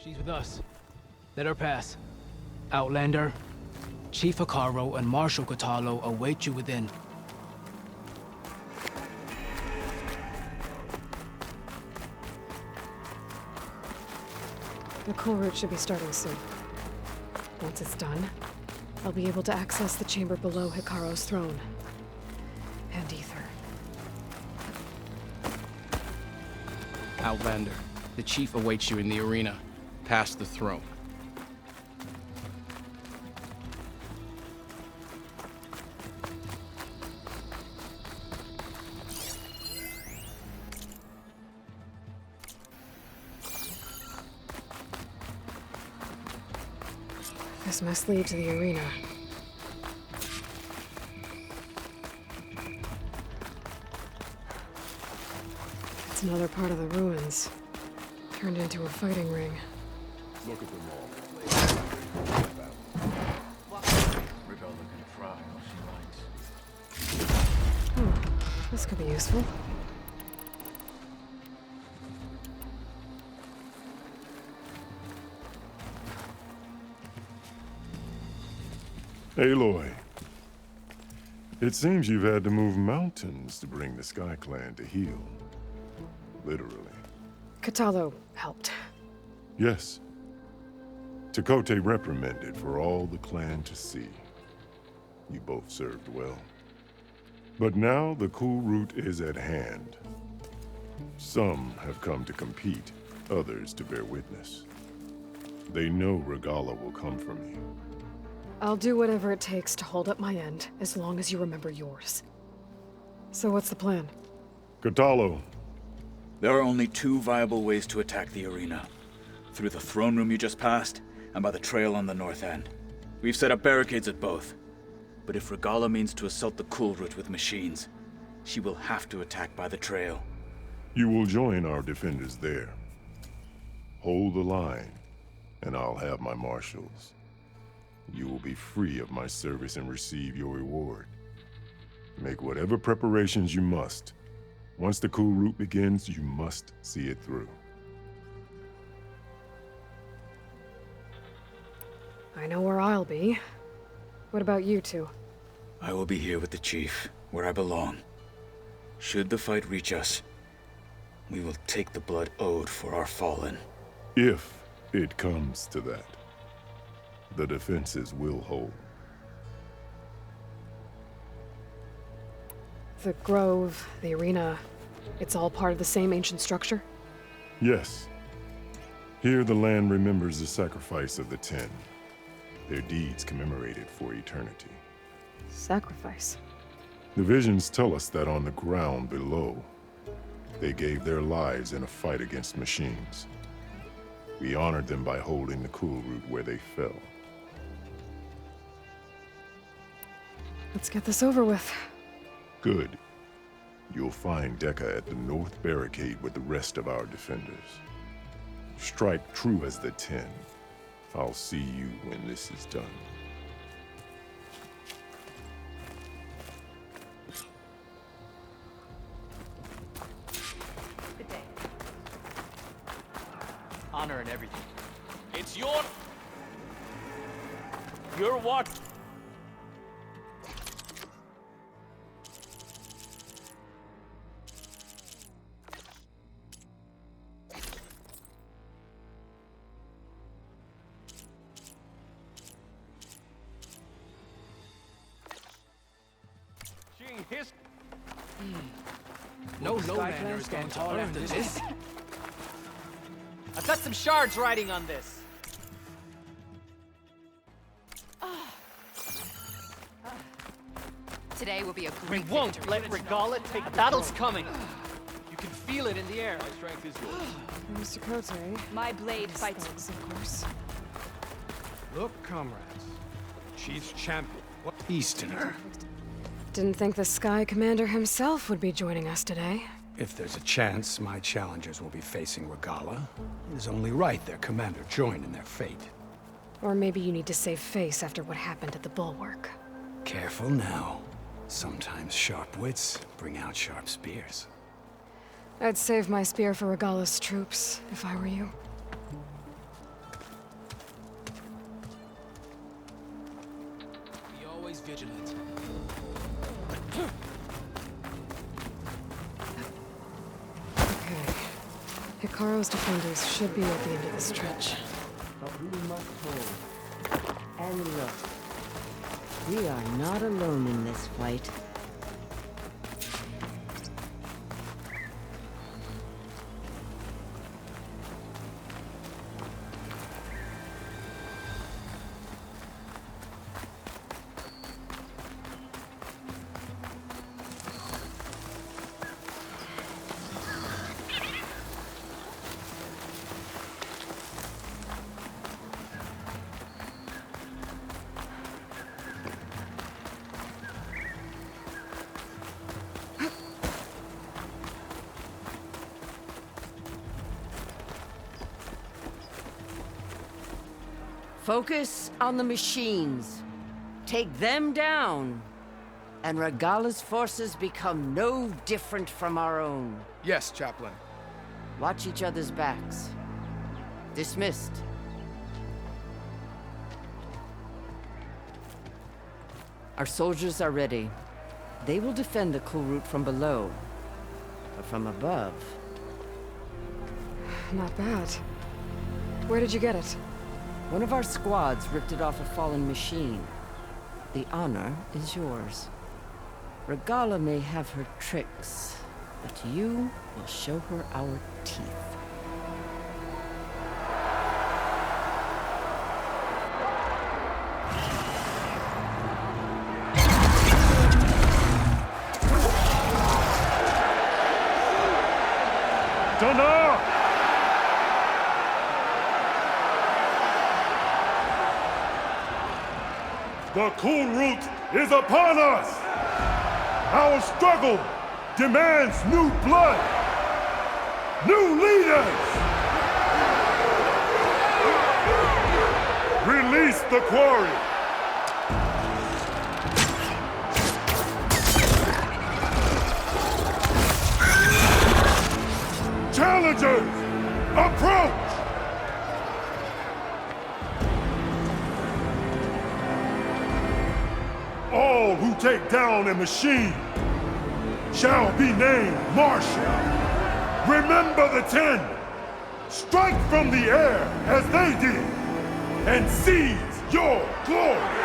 She's with us. Let her pass. Outlander, Chief Hikaru and Marshal Katalo await you within. The KULRUT should be starting soon. Once it's done, I'll be able to access the chamber below Hikaru's throne. And Ether. Outlander, the Chief awaits you in the arena, past the throne. This must lead to the arena. It's another part of the ruins, turned into a fighting ring. Look at them all. Rebella can try all she likes. Oh, this could be useful. Aloy, it seems you've had to move mountains to bring the Sky Clan to heel. Literally. Katalo helped. Yes. Tekote reprimanded for all the clan to see. You both served well. But now the KULRUT is at hand. Some have come to compete, others to bear witness. They know Regalla will come for me. I'll do whatever it takes to hold up my end, as long as you remember yours. So what's the plan? Katalo. There are only two viable ways to attack the arena. Through the throne room you just passed, and by the trail on the north end. We've set up barricades at both. But if Regalla means to assault the KULRUT with machines, she will have to attack by the trail. You will join our defenders there. Hold the line, and I'll have my marshals. You will be free of my service and receive your reward. Make whatever preparations you must. Once the KULRUT begins, you must see it through. I know where I'll be. What about you two? I will be here with the Chief, where I belong. Should the fight reach us, we will take the blood owed for our fallen. If it comes to that, the defenses will hold. The grove, the arena, it's all part of the same ancient structure? Yes. Here the land remembers the sacrifice of the 10. Their deeds commemorated for eternity. Sacrifice? The visions tell us that on the ground below, they gave their lives in a fight against machines. We honored them by holding the KULRUT where they fell. Let's get this over with. Good. You'll find Dekka at the north barricade with the rest of our defenders. Strike true as the 10. I'll see you when this is done. Good day. Honor and everything. It's your what? No lowlander is going to earn this. I've got some shards riding on this. Today will be a great We won't victory. let Regalla take the battle's coming. You can feel it in the air. My strength is yours. Mr. Kote. My blade fights. Thanks, of course. Look, comrades. Chief's champion. What Easterner? Didn't think the Sky Commander himself would be joining us today. If there's a chance my challengers will be facing Regalla, it is only right their commander join in their fate. Or maybe you need to save face after what happened at the Bulwark. Careful now. Sometimes sharp wits bring out sharp spears. I'd save my spear for Regalla's troops, if I were you. always vigilant. Okay. Hikaru's defenders should be at the end of the stretch. But we must hold. And look, we are not alone in this fight. Focus on the machines. Take them down, and Regala's forces become no different from our own. Yes, Chaplain. Watch each other's backs. Dismissed. Our soldiers are ready. They will defend the KULRUT from below. But from above... Not bad. Where did you get it? One of our squads ripped it off a fallen machine. The honor is yours. Regala may have her tricks, but you will show her our teeth. Nora! The KULRUT is upon us! Our struggle demands new blood, new leaders! Release the quarry! Challengers, approach! All who take down a machine shall be named marshal. Remember the 10. Strike from the air as they did, and seize your glory.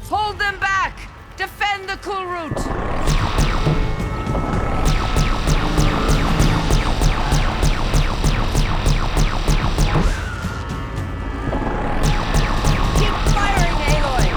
Hold them back! Defend the KULRUT! Keep firing, Aloy!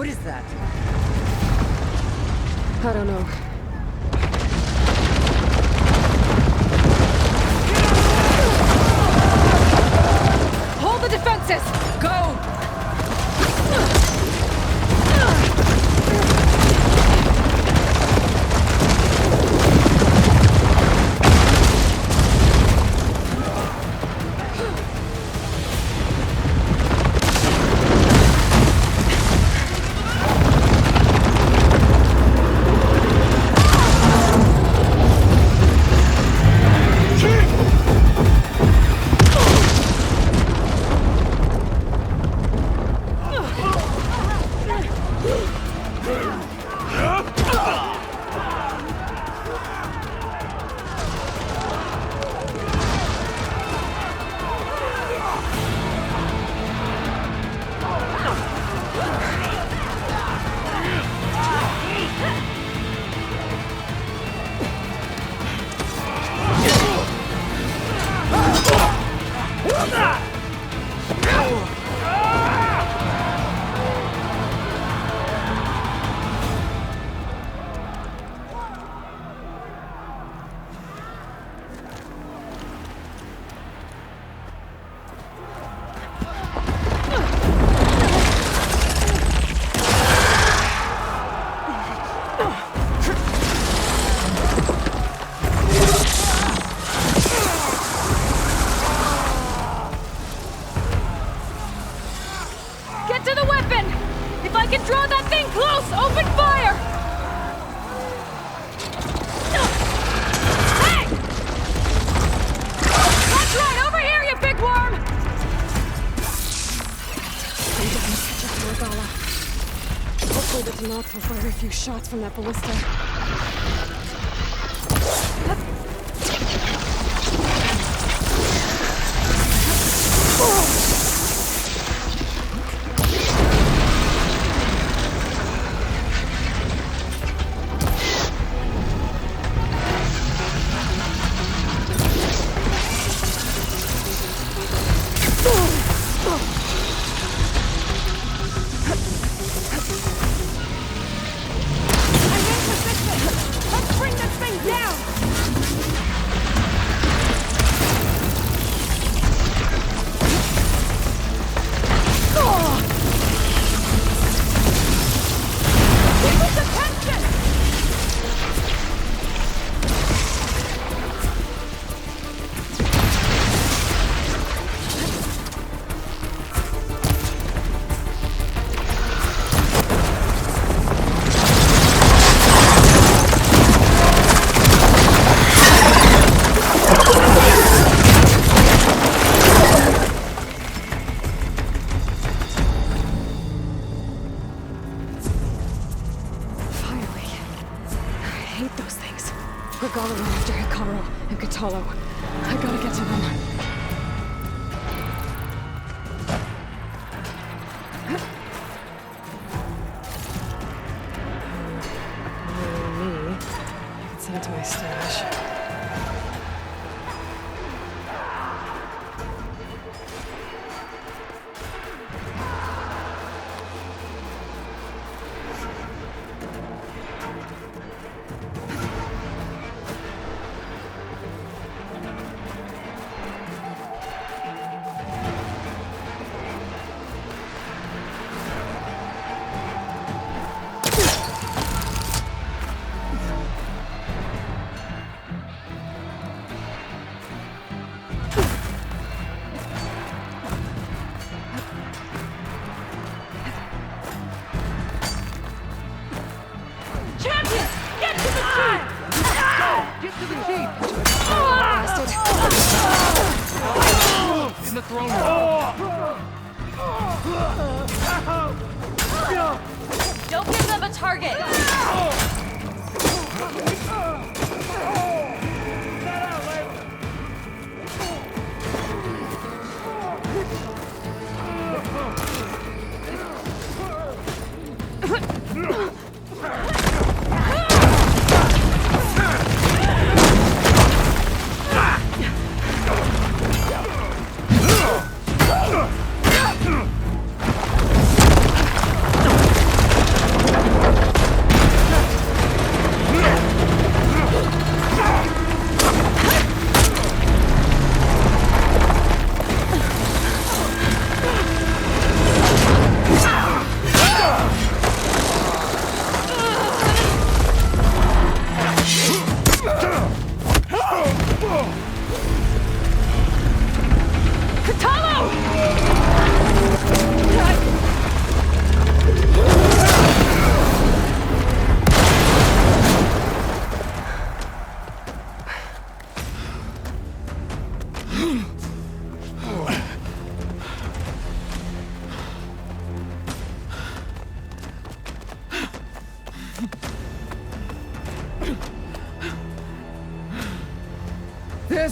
What is that? I don't know. Hold the defenses! Go! Shots from that ballista. I gotta get to them. Me. I can send it to my stash. Don't give them a target!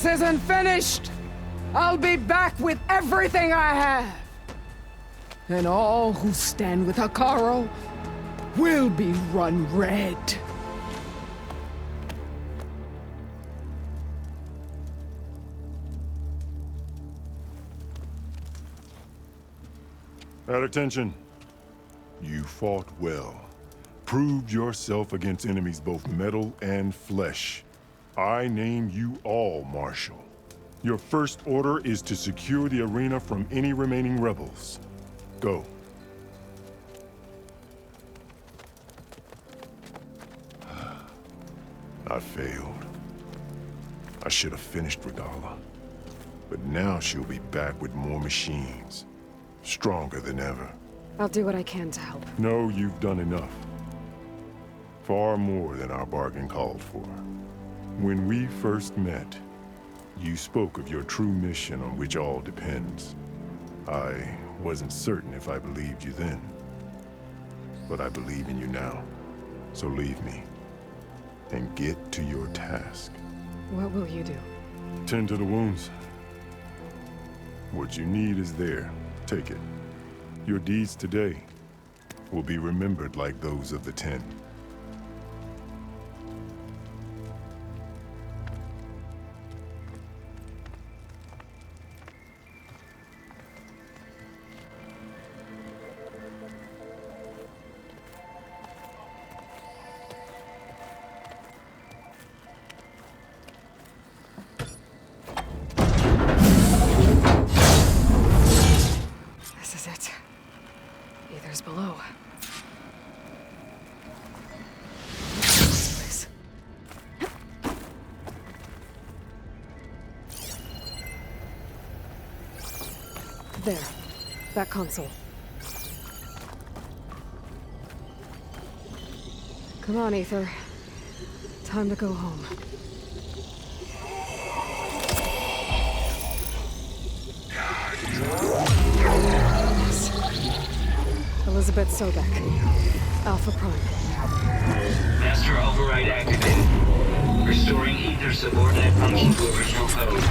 This isn't finished! I'll be back with everything I have! And all who stand with Hekarro will be run red. At attention. You fought well. Proved yourself against enemies both metal and flesh. I name you all Marshal. Your first order is to secure the arena from any remaining rebels. Go. I failed. I should have finished Regala. But now she'll be back with more machines. Stronger than ever. I'll do what I can to help. No, you've done enough. Far more than our bargain called for. When we first met, you spoke of your true mission on which all depends. I wasn't certain if I believed you then. But I believe in you now. So leave me. And get to your task. What will you do? Tend to the wounds. What you need is there. Take it. Your deeds today will be remembered like those of the 10. This is it. Ether's below. This place. There. That console. Come on, Ether. Time to go home. Elisabet Sobeck. Alpha Prime. Master override activated. Restoring ether subordinate function to original code.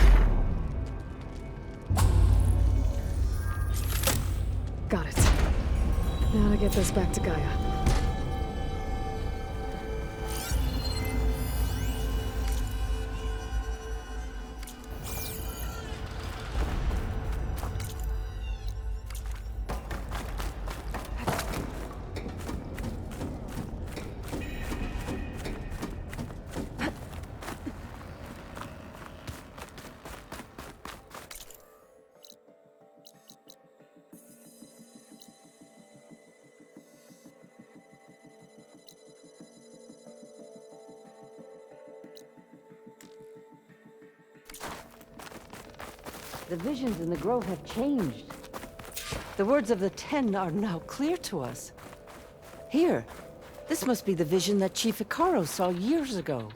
Got it. Now to get this back to Gaia. The visions in the grove have changed. The words of the 10 are now clear to us. Here, this must be the vision that Chief Hekarro saw years ago.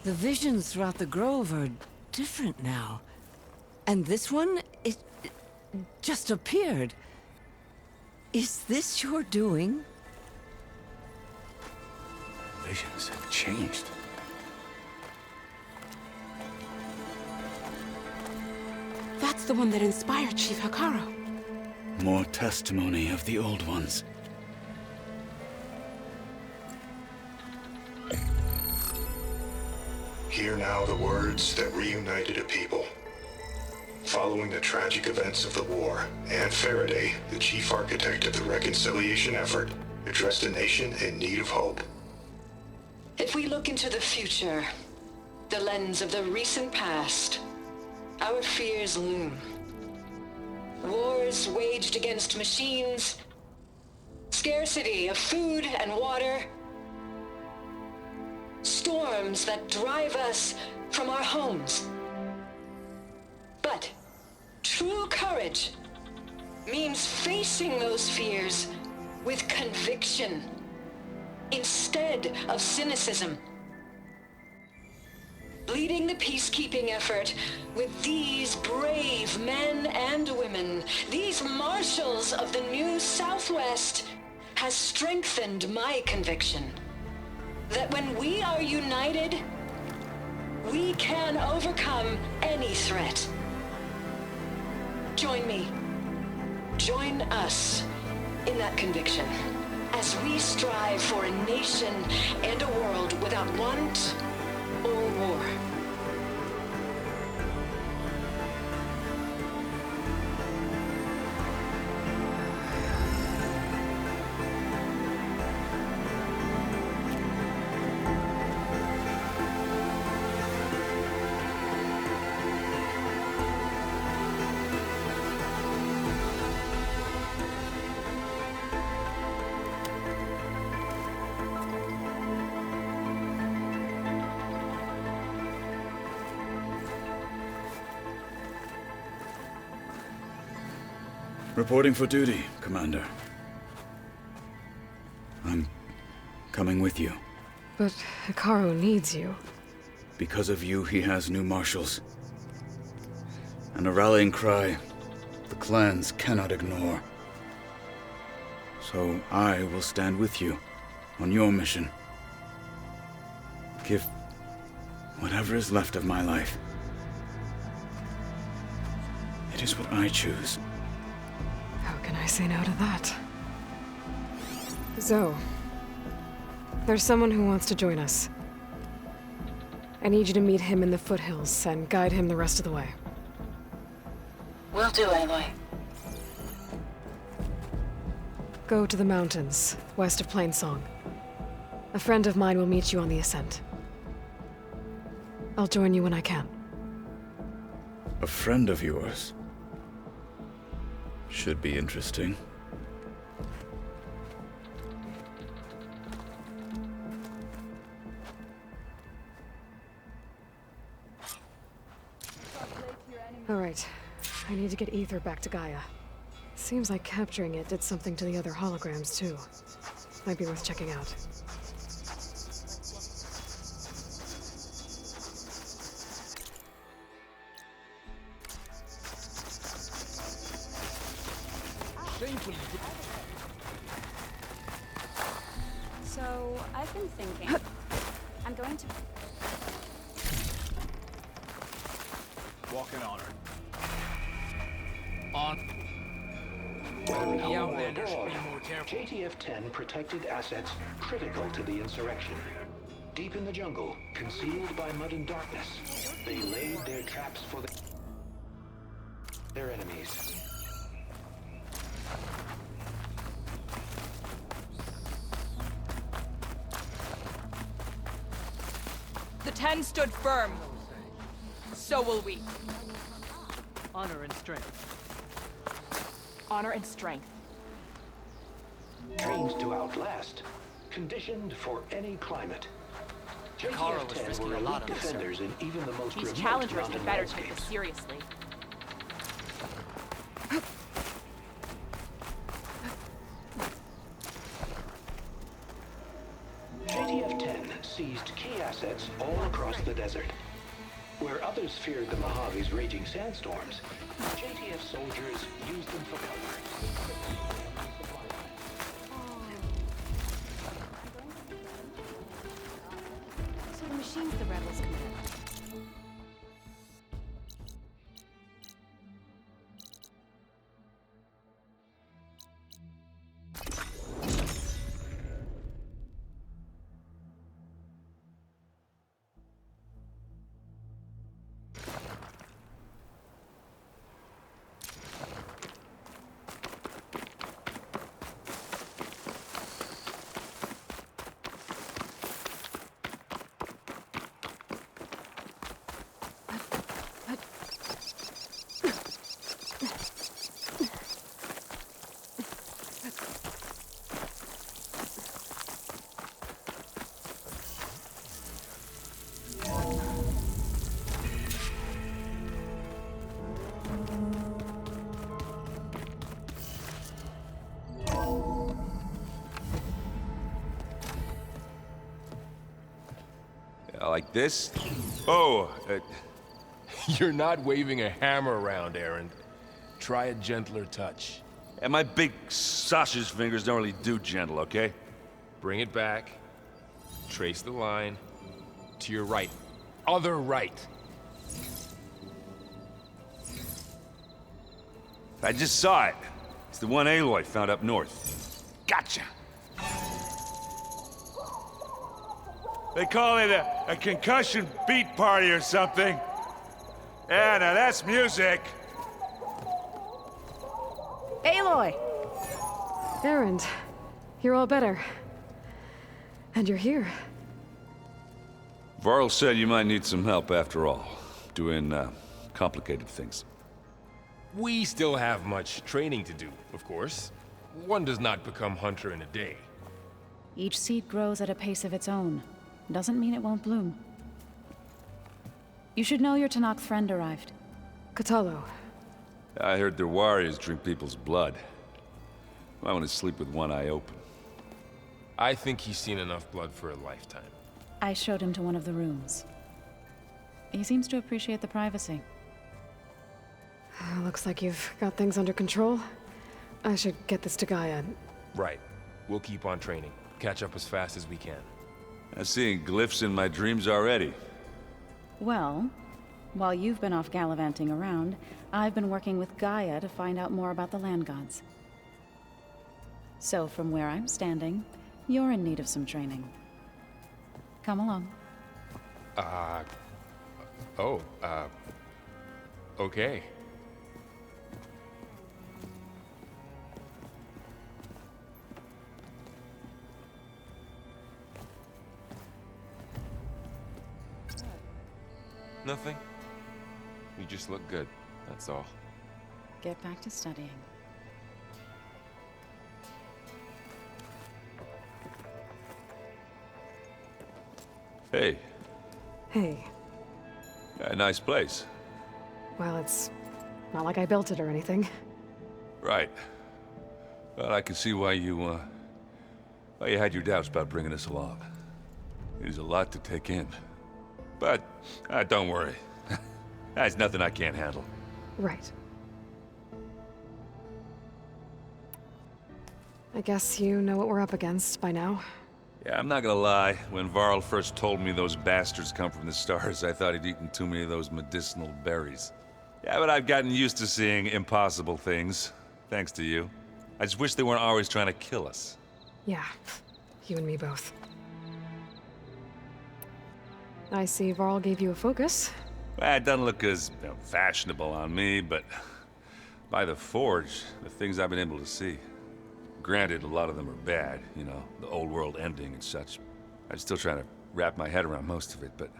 The visions throughout the grove are different now. And this one, it just appeared. Is this your doing? Visions have changed. That's the one that inspired Chief Hekarro. More testimony of the old ones. Hear now the words that reunited a people. Following the tragic events of the war, Anne Faraday, the chief architect of the reconciliation effort, addressed a nation in need of hope. If we look into the future, the lens of the recent past, our fears loom. Wars waged against machines, scarcity of food and water, storms that drive us from our homes. But true courage means facing those fears with conviction instead of cynicism. Leading the peacekeeping effort with these brave men and women, these marshals of the new Southwest, has strengthened my conviction that when we are united, We can overcome any threat. Join me. Join us in that conviction as we strive for a nation and a world without want or war. Reporting for duty, Commander. I'm coming with you. But Hikaru needs you. Because of you, he has new marshals. And a rallying cry the clans cannot ignore. So I will stand with you on your mission. Give whatever is left of my life. It is what I choose. How can I say no to that? Zoe, there's someone who wants to join us. I need you to meet him in the foothills and guide him the rest of the way. Will do, Aloy. Go to the mountains, west of Plainsong. A friend of mine will meet you on the ascent. I'll join you when I can. A friend of yours? Should be interesting. All right. I need to get Ether back to Gaia. Seems like capturing it did something to the other holograms, too. Might be worth checking out. So, I've been thinking. I'm going to... Walk in honor. On. The Outlanders should be more careful. JTF-10 protected assets critical to the insurrection. Deep in the jungle, concealed by mud and darkness, they laid their traps for their enemies. The 10 stood firm. So will we. Honor and strength. Honor and strength. Trained to outlast, conditioned for any climate. JTF-10 were elite defenders in even the most These remote challengers mountain had better take landscapes. this seriously. JTF-10 seized key assets all across the desert. Where others feared the Mojave's raging sandstorms, JTF soldiers used them for cover. So the machines the rebels committed. Like this? Oh, you're not waving a hammer around, Aaron. Try a gentler touch. And my big sausage fingers don't really do gentle, okay? Bring it back. Trace the line. To your right. other right. I just saw it. It's the one Aloy found up north. Gotcha! They call it a concussion beat party or something. Yeah, now that's music. Aloy! Erend, you're all better. And you're here. Varl said you might need some help after all. Doing, complicated things. We still have much training to do, of course. One does not become hunter in a day. Each seed grows at a pace of its own. Doesn't mean it won't bloom. You should know your Tanakh friend arrived. Katalo. I heard their warriors drink people's blood. I want to sleep with one eye open. I think he's seen enough blood for a lifetime. I showed him to one of the rooms. He seems to appreciate the privacy. Looks like you've got things under control. I should get this to Gaia. Right. We'll keep on training. Catch up as fast as we can. I'm seeing glyphs in my dreams already. Well, while you've been off gallivanting around, I've been working with Gaia to find out more about the land gods. So from where I'm standing, you're in need of some training. Come along. Okay. Nothing. You just look good, that's all. Get back to studying. Hey. Hey. A nice place. Well, it's not like I built it or anything. Right. Well, I can see why you had your doubts about bringing us along. It is a lot to take in. But, don't worry. That's nothing I can't handle. Right. I guess you know what we're up against by now. Yeah, I'm not gonna lie. When Varl first told me those bastards come from the stars, I thought he'd eaten too many of those medicinal berries. Yeah, but I've gotten used to seeing impossible things, thanks to you. I just wish they weren't always trying to kill us. Yeah, you and me both. I see Varl gave you a focus. Well, it doesn't look as fashionable on me, but by the Forge, the things I've been able to see. Granted, a lot of them are bad, you know, the old world ending and such. I'm still trying to wrap my head around most of it, but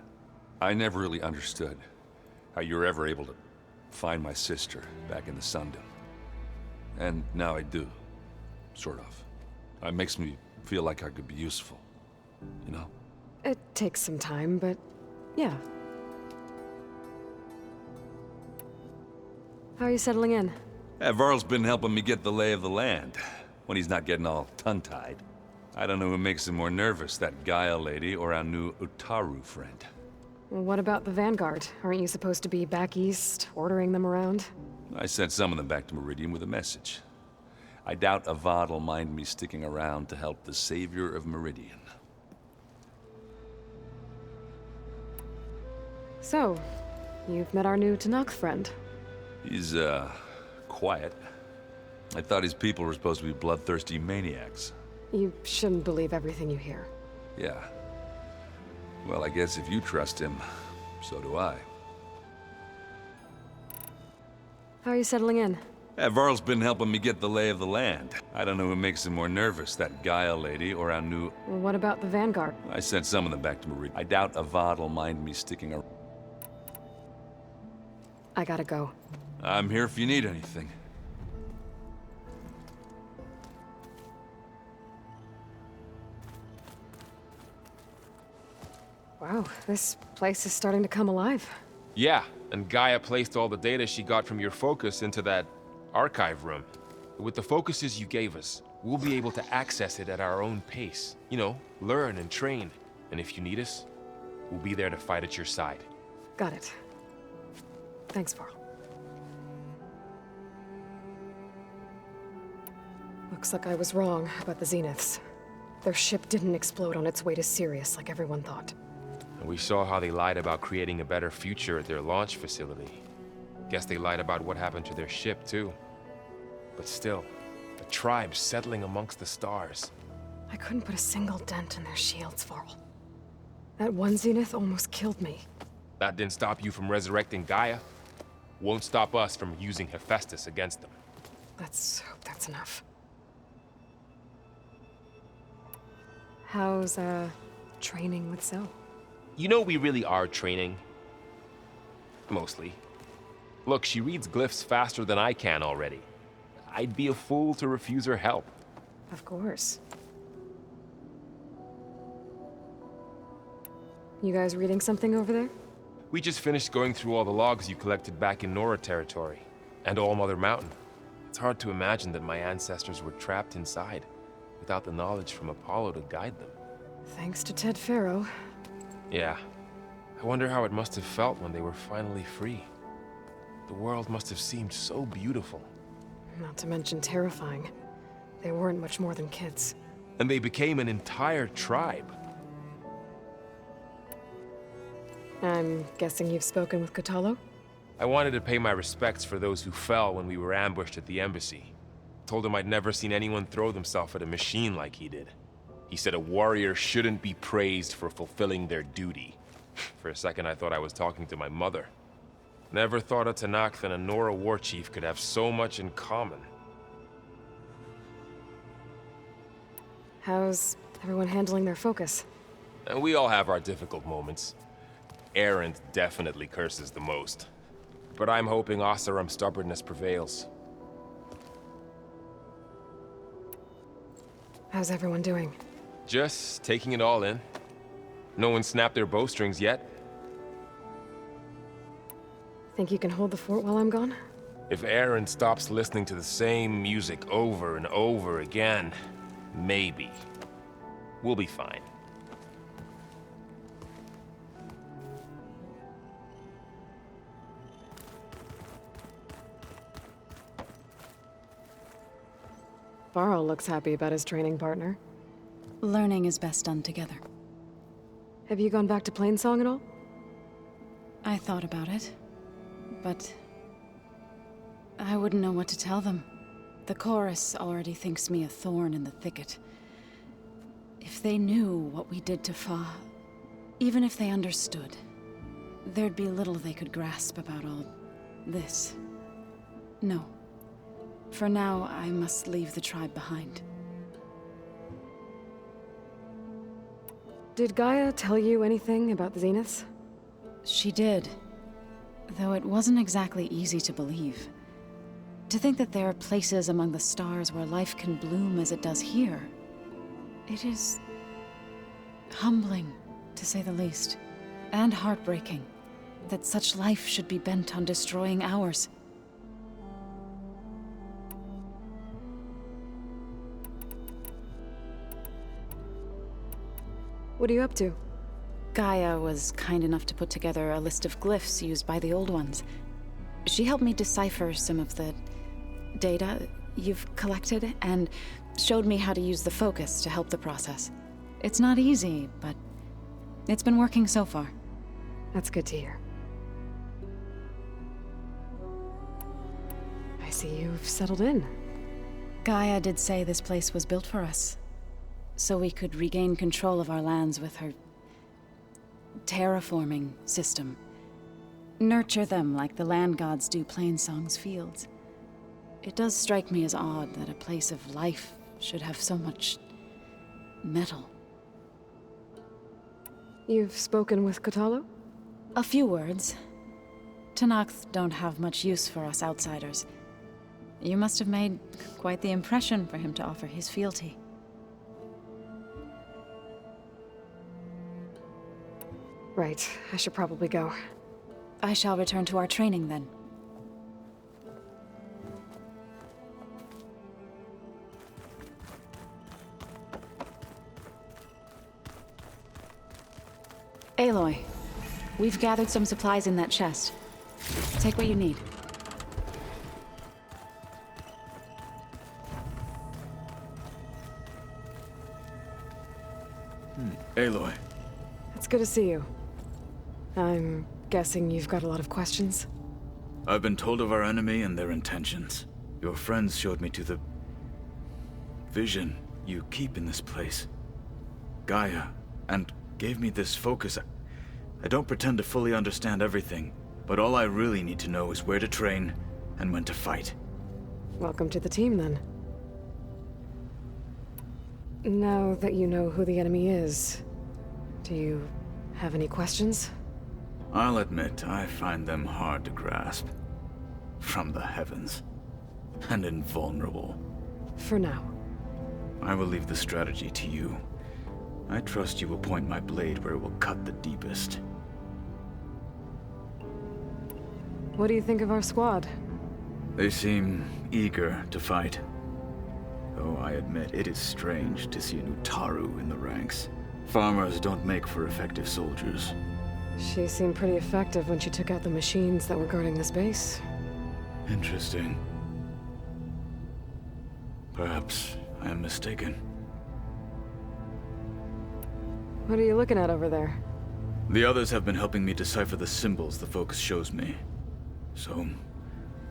I never really understood how you were ever able to find my sister back in the Sundom. And now I do, sort of. It makes me feel like I could be useful, you know? It takes some time, but yeah. How are you settling in? Yeah, Varl's been helping me get the lay of the land, when he's not getting all tongue-tied. I don't know who makes him more nervous, that Gaia lady or our new Utaru friend. Well, what about the Vanguard? Aren't you supposed to be back east, ordering them around? I sent some of them back to Meridian with a message. I doubt Avad will mind me sticking around to help the savior of Meridian. So, you've met our new Tanakh friend. He's, quiet. I thought his people were supposed to be bloodthirsty maniacs. You shouldn't believe everything you hear. Yeah. Well, I guess if you trust him, so do I. How are you settling in? Yeah, Varl's been helping me get the lay of the land. I don't know who makes him more nervous, that Gaia lady or our new... Well, what about the Vanguard? I sent some of them back to Meridian. I doubt Avad will mind me sticking around. I gotta go. I'm here if you need anything. Wow, this place is starting to come alive. Yeah, and Gaia placed all the data she got from your focus into that archive room. With the focuses you gave us, we'll be able to access it at our own pace. You know, learn and train. And if you need us, we'll be there to fight at your side. Got it. Thanks, Varl. Looks like I was wrong about the Zeniths. Their ship didn't explode on its way to Sirius like everyone thought. And we saw how they lied about creating a better future at their launch facility. Guess they lied about what happened to their ship, too. But still, a tribe settling amongst the stars. I couldn't put a single dent in their shields, Varl. That one zenith almost killed me. That didn't stop you from resurrecting Gaia. Won't stop us from using Hephaestus against them. Let's hope that's enough. How's, training with Zoe? You know we really are training. Mostly. Look, she reads glyphs faster than I can already. I'd be a fool to refuse her help. Of course. You guys reading something over there? We just finished going through all the logs you collected back in Nora territory, and All Mother Mountain. It's hard to imagine that my ancestors were trapped inside, without the knowledge from Apollo to guide them. Thanks to Ted Faro. Yeah. I wonder how it must have felt when they were finally free. The world must have seemed so beautiful. Not to mention terrifying. They weren't much more than kids. And they became an entire tribe. I'm guessing you've spoken with Kotallo? I wanted to pay my respects for those who fell when we were ambushed at the embassy. Told him I'd never seen anyone throw themselves at a machine like he did. He said a warrior shouldn't be praised for fulfilling their duty. For a second I thought I was talking to my mother. Never thought a Tanakh and a Nora war chief could have so much in common. How's everyone handling their focus? And we all have our difficult moments. Erend definitely curses the most. But I'm hoping Oseram's stubbornness prevails. How's everyone doing? Just taking it all in. No one snapped their bowstrings yet. Think you can hold the fort while I'm gone? If Erend stops listening to the same music over and over again, maybe. We'll be fine. Varl looks happy about his training partner. Learning is best done together. Have you gone back to Plainsong at all? I thought about it, but I wouldn't know what to tell them. The chorus already thinks me a thorn in the thicket. If they knew what we did to Fa, even if they understood, there'd be little they could grasp about all this. No. For now, I must leave the tribe behind. Did Gaia tell you anything about the Zeniths? She did. Though it wasn't exactly easy to believe. To think that there are places among the stars where life can bloom as it does here. It is humbling, to say the least. And heartbreaking, that such life should be bent on destroying ours. What are you up to? Gaia was kind enough to put together a list of glyphs used by the Old Ones. She helped me decipher some of the data you've collected, and showed me how to use the focus to help the process. It's not easy, but it's been working so far. That's good to hear. I see you've settled in. Gaia did say this place was built for us, so we could regain control of our lands with her terraforming system. Nurture them like the land gods do Plainsong's fields. It does strike me as odd that a place of life should have so much metal. You've spoken with Kotallo? A few words. Tanakh don't have much use for us outsiders. You must have made quite the impression for him to offer his fealty. Right, I should probably go. I shall return to our training then. Aloy, we've gathered some supplies in that chest. Take what you need. Aloy. It's good to see you. I'm guessing you've got a lot of questions? I've been told of our enemy and their intentions. Your friends showed me to the vision you keep in this place, Gaia, and gave me this focus. I don't pretend to fully understand everything, but all I really need to know is where to train and when to fight. Welcome to the team, then. Now that you know who the enemy is, do you have any questions? I'll admit, I find them hard to grasp. From the heavens. And invulnerable. For now. I will leave the strategy to you. I trust you will point my blade where it will cut the deepest. What do you think of our squad? They seem eager to fight. Though I admit it is strange to see an Utaru in the ranks. Farmers don't make for effective soldiers. She seemed pretty effective when she took out the machines that were guarding this base. Interesting. Perhaps I am mistaken. What are you looking at over there? The others have been helping me decipher the symbols the focus shows me. So,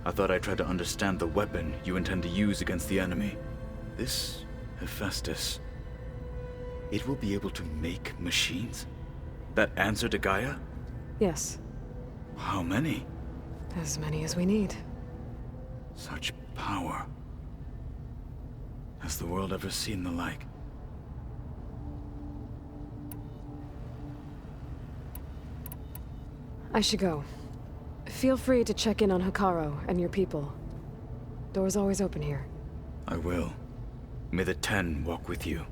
I thought I'd try to understand the weapon you intend to use against the enemy. This Hephaestus, it will be able to make machines? That answer to Gaia? Yes. How many? As many as we need. Such power. Has the world ever seen the like? I should go. Feel free to check in on Hikaru and your people. Door's always open here. I will. May the 10 walk with you.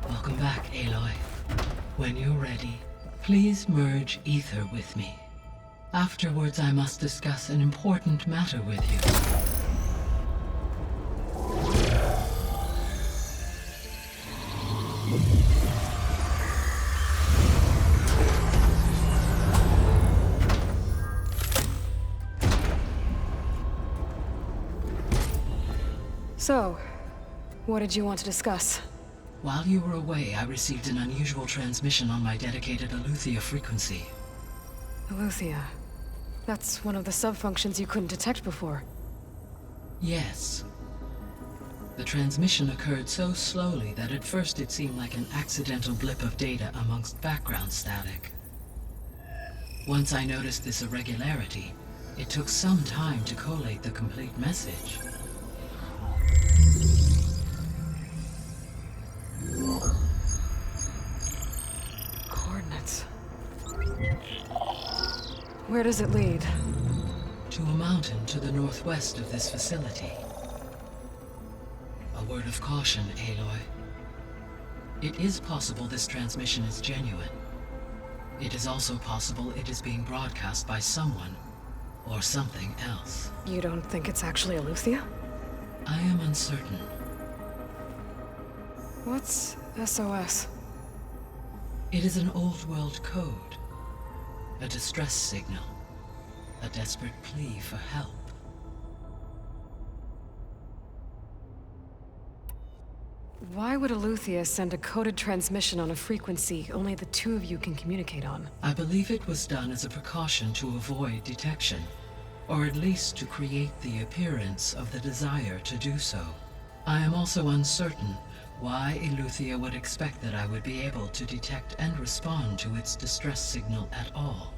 Welcome back, Aloy. When you're ready, please merge ether with me. Afterwards, I must discuss an important matter with you. So, what did you want to discuss? While you were away, I received an unusual transmission on my dedicated Aletheia frequency. Aletheia. That's one of the sub-functions you couldn't detect before. Yes. The transmission occurred so slowly that at first it seemed like an accidental blip of data amongst background static. Once I noticed this irregularity, it took some time to collate the complete message. Coordinates. Where does it lead? To a mountain to the northwest of this facility. A word of caution, Aloy. It is possible this transmission is genuine. It is also possible it is being broadcast by someone or something else. You don't think it's actually Aletheia? I am uncertain. What's SOS? It is an old-world code. A distress signal. A desperate plea for help. Why would Aletheia send a coded transmission on a frequency only the two of you can communicate on? I believe it was done as a precaution to avoid detection, or at least to create the appearance of the desire to do so. I am also uncertain why Aletheia would expect that I would be able to detect and respond to its distress signal at all.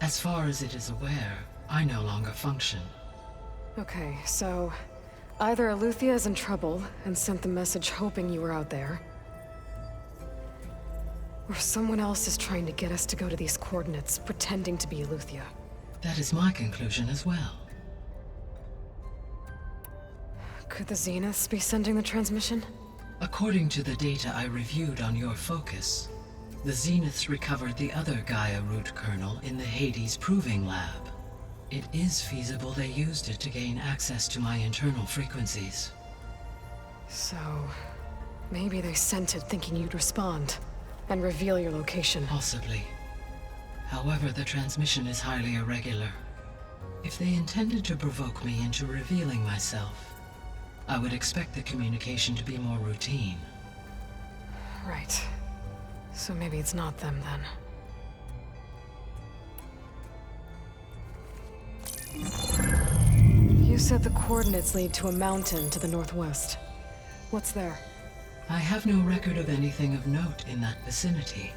As far as it is aware, I no longer function. Okay, so either Aletheia is in trouble and sent the message hoping you were out there, or someone else is trying to get us to go to these coordinates, pretending to be Aletheia. That is my conclusion as well. Could the Zeniths be sending the transmission? According to the data I reviewed on your focus, the Zeniths recovered the other Gaia root kernel in the Hades Proving Lab. It is feasible they used it to gain access to my internal frequencies. So, maybe they sent it thinking you'd respond and reveal your location. Possibly. However, the transmission is highly irregular. If they intended to provoke me into revealing myself, I would expect the communication to be more routine. Right. So maybe it's not them then. You said the coordinates lead to a mountain to the northwest. What's there? I have no record of anything of note in that vicinity.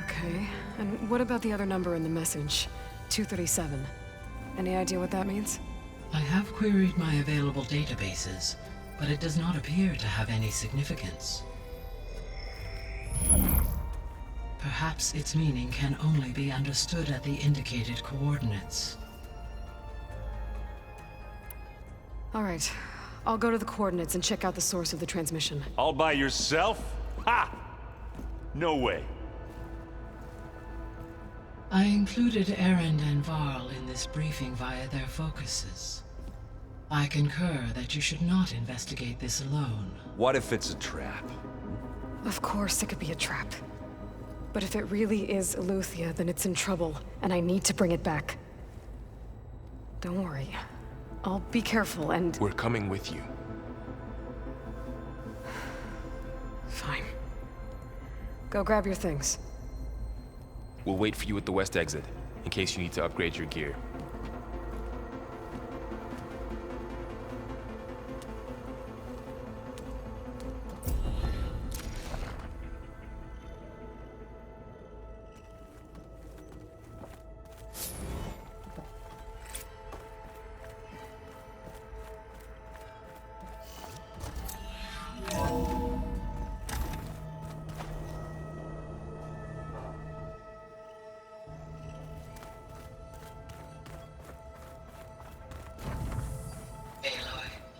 Okay, and what about the other number in the message? 237. Any idea what that means? I have queried my available databases, but it does not appear to have any significance. Perhaps its meaning can only be understood at the indicated coordinates. All right, I'll go to the coordinates and check out the source of the transmission. All by yourself? Ha! No way. I included Erend and Varl in this briefing via their focuses. I concur that you should not investigate this alone. What if it's a trap? Of course it could be a trap. But if it really is Eluthia, then it's in trouble, and I need to bring it back. Don't worry. I'll be careful and... We're coming with you. Fine. Go grab your things. We'll wait for you at the west exit, in case you need to upgrade your gear.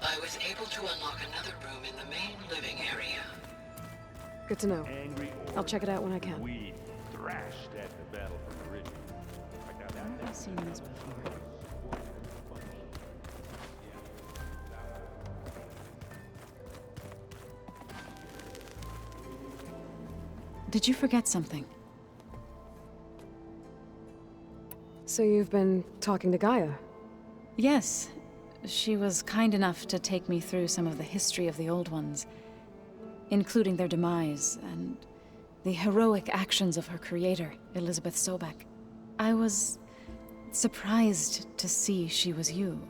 I was able to unlock another room in the main living area. Good to know. I'll check it out when I can. We thrashed at the battle for the ridge. I've seen this before. Did you forget something? So you've been talking to Gaia? Yes. She was kind enough to take me through some of the history of the Old Ones, including their demise and the heroic actions of her creator, Elisabet Sobeck. I was surprised to see she was you.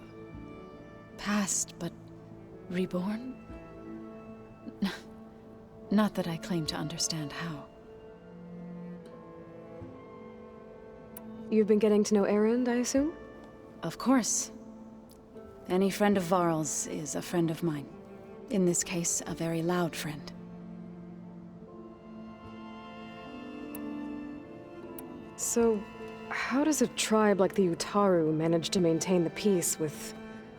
Past, but reborn? Not that I claim to understand how. You've been getting to know Erend, I assume? Of course. Any friend of Varl's is a friend of mine. In this case, a very loud friend. So, how does a tribe like the Utaru manage to maintain the peace with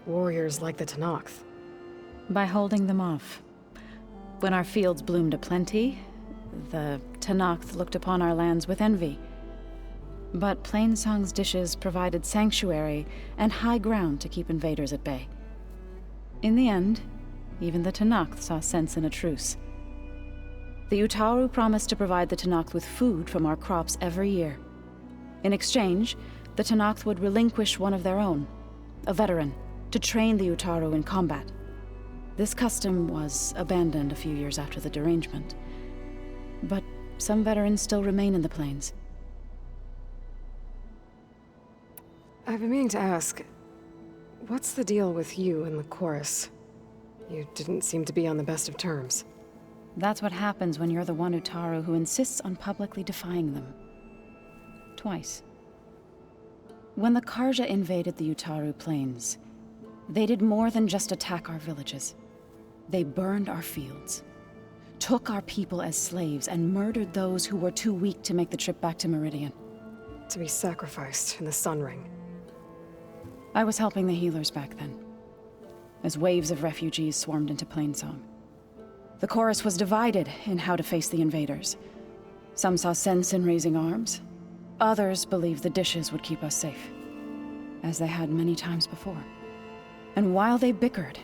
warriors like the Tenakth? By holding them off. When our fields bloomed aplenty, the Tenakth looked upon our lands with envy. But Plainsong's dishes provided sanctuary and high ground to keep invaders at bay. In the end, even the Tenakth saw sense in a truce. The Utaru promised to provide the Tenakth with food from our crops every year. In exchange, the Tenakth would relinquish one of their own, a veteran, to train the Utaru in combat. This custom was abandoned a few years after the derangement. But some veterans still remain in the plains. I've been meaning to ask, what's the deal with you and the chorus? You didn't seem to be on the best of terms. That's what happens when you're the one Utaru who insists on publicly defying them. Twice. When the Karja invaded the Utaru plains, they did more than just attack our villages. They burned our fields, took our people as slaves, and murdered those who were too weak to make the trip back to Meridian. To be sacrificed in the Sun Ring. I was helping the healers back then, as waves of refugees swarmed into Plainsong. The chorus was divided in how to face the invaders. Some saw sense in raising arms. Others believed the dishes would keep us safe. as they had many times before. And while they bickered,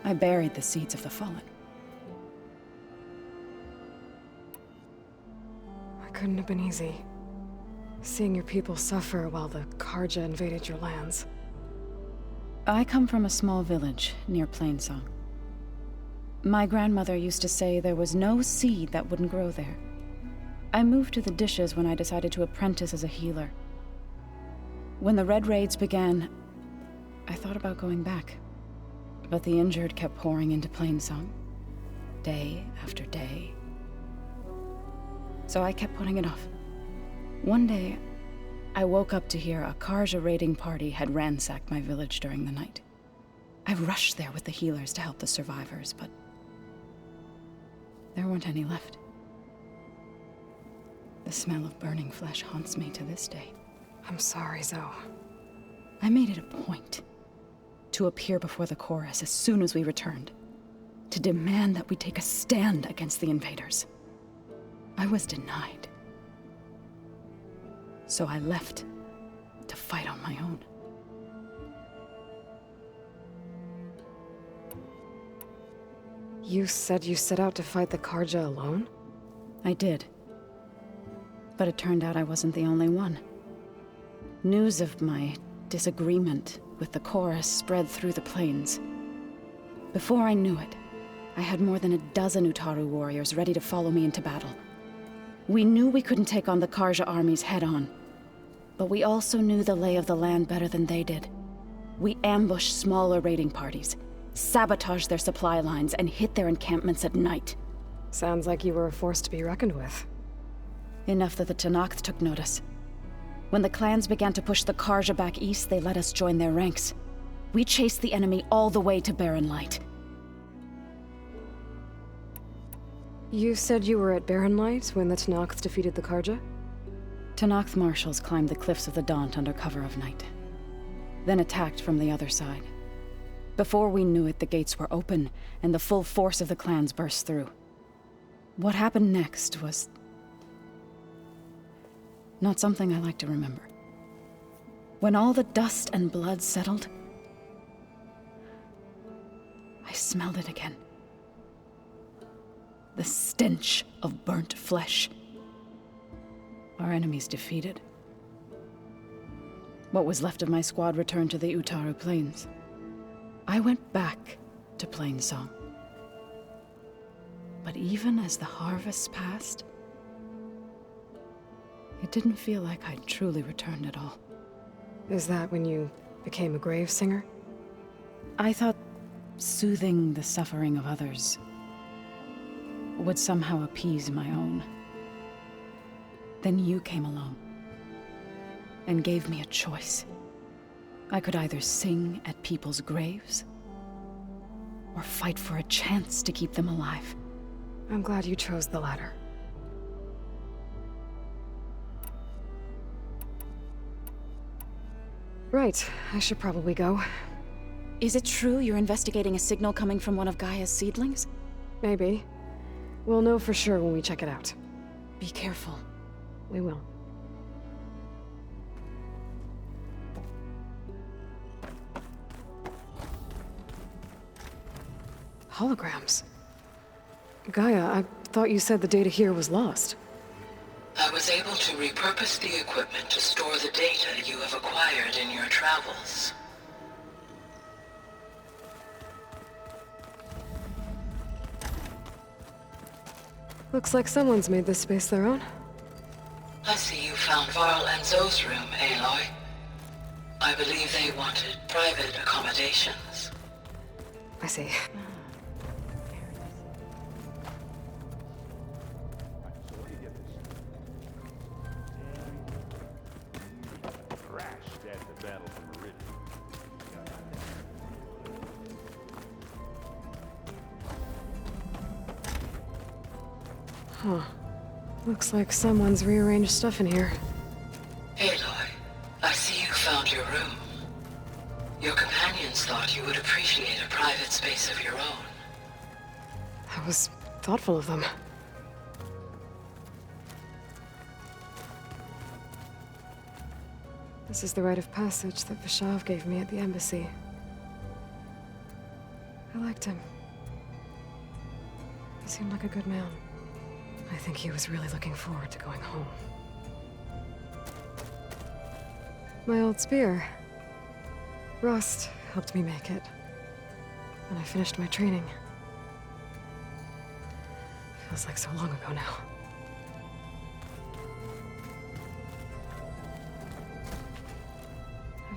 I buried the seeds of the fallen. It couldn't have been easy. Seeing your people suffer while the Karja invaded your lands. I come from a small village near Plainsong. My grandmother used to say there was no seed that wouldn't grow there. I moved to the Dishes when I decided to apprentice as a healer. When the Red Raids began, I thought about going back. But the injured kept pouring into Plainsong, day after day. So I kept putting it off. One day, I woke up to hear a Karja raiding party had ransacked my village during the night. I rushed there with the healers to help the survivors, but there weren't any left. The smell of burning flesh haunts me to this day. I'm sorry, Zoe. I made it a point to appear before the chorus as soon as we returned, to demand that we take a stand against the invaders. I was denied. So I left to fight on my own. You said you set out to fight the Karja alone? I did. But it turned out I wasn't the only one. News of my disagreement with the chorus spread through the plains. Before I knew it, I had more than a dozen Utaru warriors ready to follow me into battle. We knew we couldn't take on the Karja armies head-on, but we also knew the lay of the land better than they did. We ambushed smaller raiding parties, sabotaged their supply lines, and hit their encampments at night. Sounds like you were a force to be reckoned with. Enough that the Tenakth took notice. When the clans began to push the Karja back east, they let us join their ranks. We chased the enemy all the way to Barren Light. You said you were at Barren Light when the Tenakth defeated the Karja? Tenakth marshals climbed the cliffs of the Daunt under cover of night, then attacked from the other side. Before we knew it, the gates were open, and the full force of the clans burst through. What happened next was not something I like to remember. When all the dust and blood settled, I smelled it again. The stench of burnt flesh. Our enemies defeated. What was left of my squad returned to the Utaru Plains. I went back to Plainsong. But even as the harvest passed, it didn't feel like I'd truly returned at all. Is that when you became a grave singer? I thought soothing the suffering of others would somehow appease my own. Then you came along and gave me a choice. I could either sing at people's graves or fight for a chance to keep them alive. I'm glad you chose the latter. Right, I should probably go. Is it true you're investigating a signal coming from one of Gaia's seedlings? Maybe. We'll know for sure when we check it out. Be careful. We will. Holograms. Gaia, I thought you said the data here was lost. I was able to repurpose the equipment to store the data you have acquired in your travels. Looks like someone's made this space their own. I see you found Varl and Zoe's room, Aloy. I believe they wanted private accommodations. I see. Huh. Looks like someone's rearranged stuff in here. Aloy, I see you found your room. Your companions thought you would appreciate a private space of your own. That was thoughtful of them. This is the rite of passage that Vishav gave me at the embassy. I liked him. He seemed like a good man. I think he was really looking forward to going home. My old spear. Rust helped me make it. And I finished my training. Feels like so long ago now.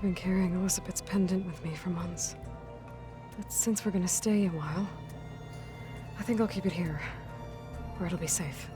I've been carrying Elisabet's pendant with me for months. But since we're gonna stay a while, I think I'll keep it here, where it'll be safe.